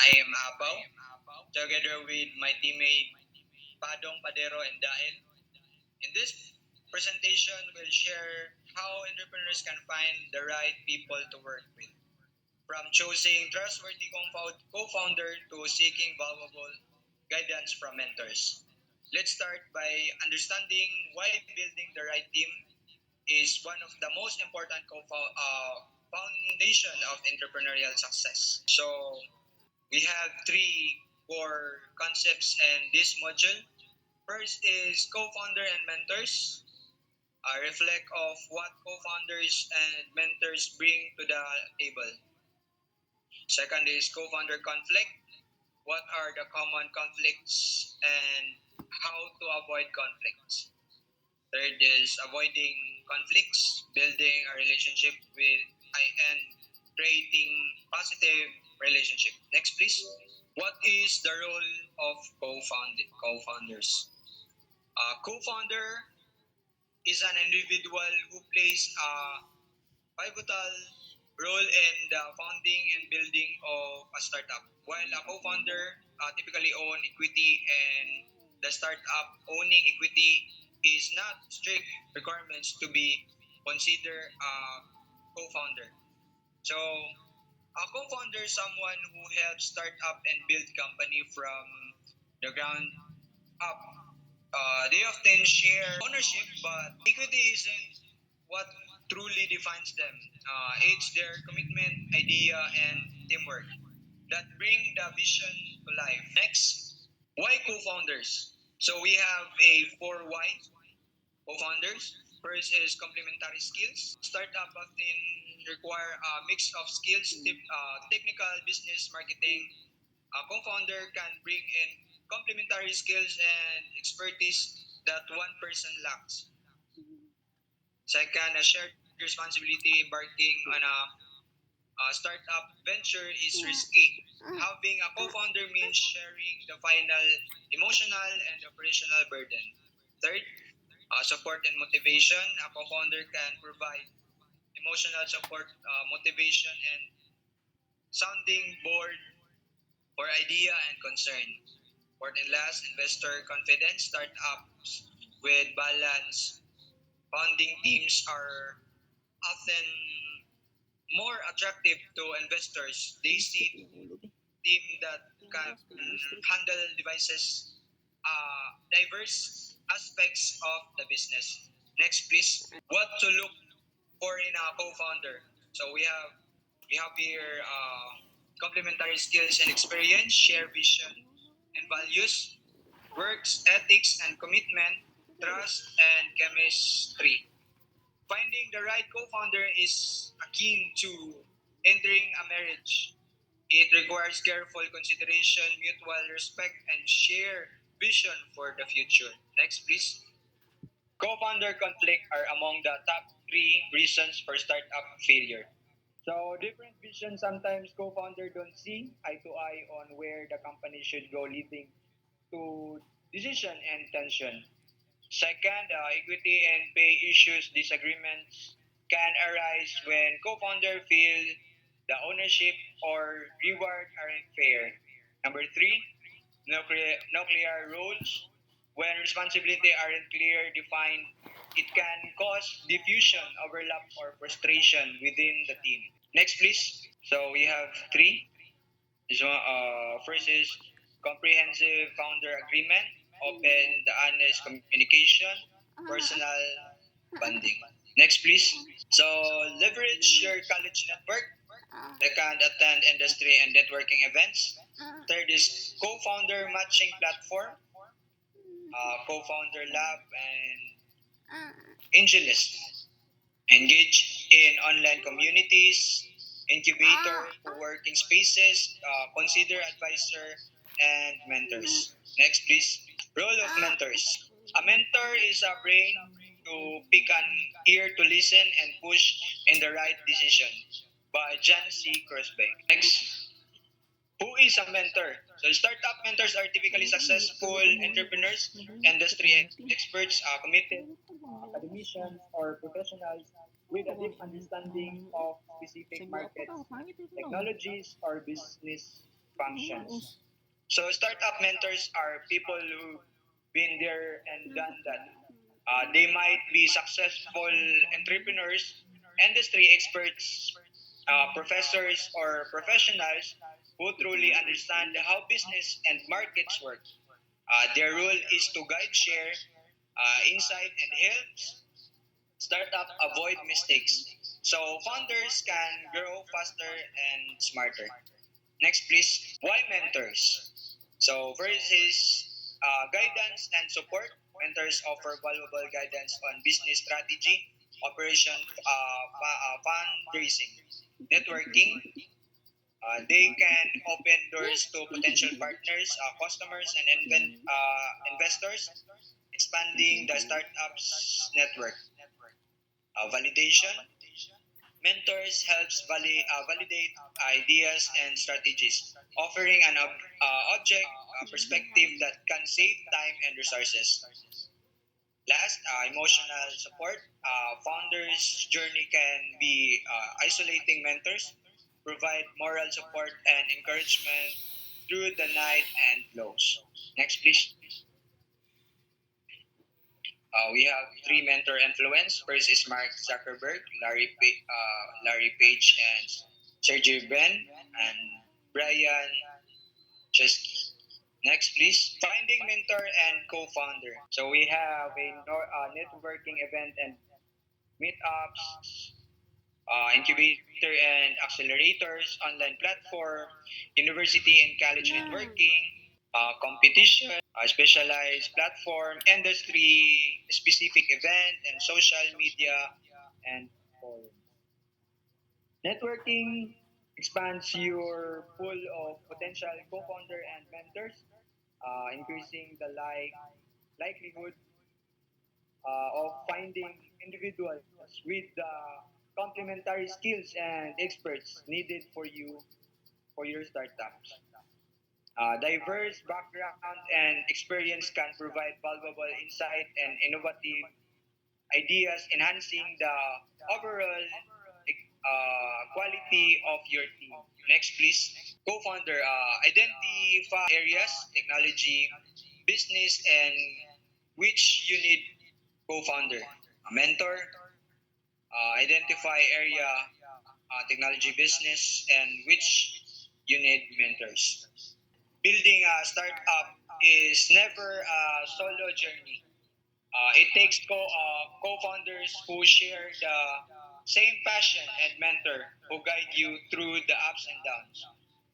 I am Abaw, together with my teammate Padong, Padero, and Dael. In this presentation, we'll share how entrepreneurs can find the right people to work with, from choosing trustworthy co-founder to seeking valuable guidance from mentors. Let's start by understanding why building the right team is one of the most important foundation of entrepreneurial success. So we have three core concepts in this module. First is co-founder and mentors. Reflect of what co-founders and mentors bring to the table. Second is co-founder conflict. What are the common conflicts and how to avoid conflicts? Third is avoiding conflicts, building a relationship with and creating positive relationship. Next, please. What is the role of co-founders? Co-founder is an individual who plays a pivotal role in the founding and building of a startup. While a co-founder typically own equity and the startup owning equity is not strict requirements to be considered a co-founder. So a co-founder is someone who helps start up and build company from the ground up. They often share ownership, but equity isn't what truly defines them. It's their commitment, idea, and teamwork that bring the vision to life. Next, why co-founders? So we have a four why co-founders. First is complementary skills. Startup often require a mix of skills, technical, business, marketing. A co-founder can bring in complementary skills and expertise that one person lacks. Second, a shared responsibility. Embarking on a startup venture is risky. Having a co-founder means sharing the final emotional and operational burden. Third, support and motivation. A co-founder can provide emotional support, motivation, and sounding board for idea and concern. Fourth and last, investor confidence. Startups with balance founding teams are often more attractive to investors. They see team that can handle devices, diverse aspects of the business. Next, please. What to look for in a co-founder? So we have here complementary skills and experience, share vision and values, works ethics and commitment, trust and chemistry. Finding the right co-founder is akin to entering a marriage. It requires careful consideration, mutual respect, and shared vision for the future. Next, please. Co-founder conflict are among the top three reasons for startup failure. So different visions sometimes co-founder don't see eye to eye on where the company should go, leading to decision and tension. Second, equity and pay issues disagreements can arise when co-founder feel the ownership or reward aren't fair. Number three, nuclear roles. When responsibility aren't clear defined, it can cause diffusion, overlap, or frustration within the team. Next, please. So we have three. This one, first is comprehensive founder agreement, open the honest communication, personal bonding. Next, please. So leverage your college network. Second, attend industry and networking events. Third is co-founder matching platform, co-founder lab, and AngelList. Engage in online communities, incubator, co-working spaces, consider advisor, and mentors. Next, please. Role of mentors. A mentor is a brain to pick an ear to listen and push in the right decision by John C. Crosby. Next. Who is a mentor? So startup mentors are typically successful entrepreneurs, industry experts, committed academicians, or professionals with a deep understanding of specific markets, technologies, or business functions. So startup mentors are people who've been there and done that. They might be successful entrepreneurs, industry experts, professors, or professionals who truly understand how business and markets work. Their role is to guide, share insight, and help startup avoid mistakes. So founders can grow faster and smarter. Next, please. Why mentors? So first is guidance and support. Mentors offer valuable guidance on business strategy, operation, fundraising, networking. They can open doors to potential partners, customers, and investors, expanding the startup's network. Validation. Mentors helps validate ideas and strategies, offering an object perspective that can save time and resources. Last, emotional support. Founders' journey can be isolating. Mentors provide moral support and encouragement through the night and lows. Next, please. We have three mentor influence. First is Mark Zuckerberg, Larry Page, and Sergey Brin, and Brian Chesky. Next, please. Finding mentor and co-founder. So we have a networking event and meetups, incubator and accelerators, online platform, university and college networking, competition, specialized platform, industry specific event, and social media and forums. Networking expands your pool of potential co-founder and mentors, increasing the likelihood of finding individuals with the complementary skills and experts needed for your startups. Diverse background and experience can provide valuable insight and innovative ideas, enhancing the overall quality of your team. Next, please. Co-founder, identify areas, technology, business, and which you need co-founder. A mentor, identify area, technology, business, and which you need mentors. Building a startup is never a solo journey. It takes co-founders who share the same passion and mentor who guide you through the ups and downs.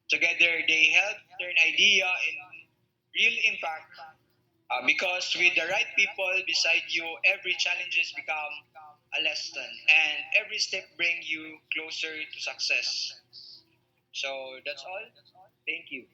Together, they help turn idea in real impact. Because with the right people beside you, every challenges become a lesson, and every step bring you closer to success. So that's all. Thank you.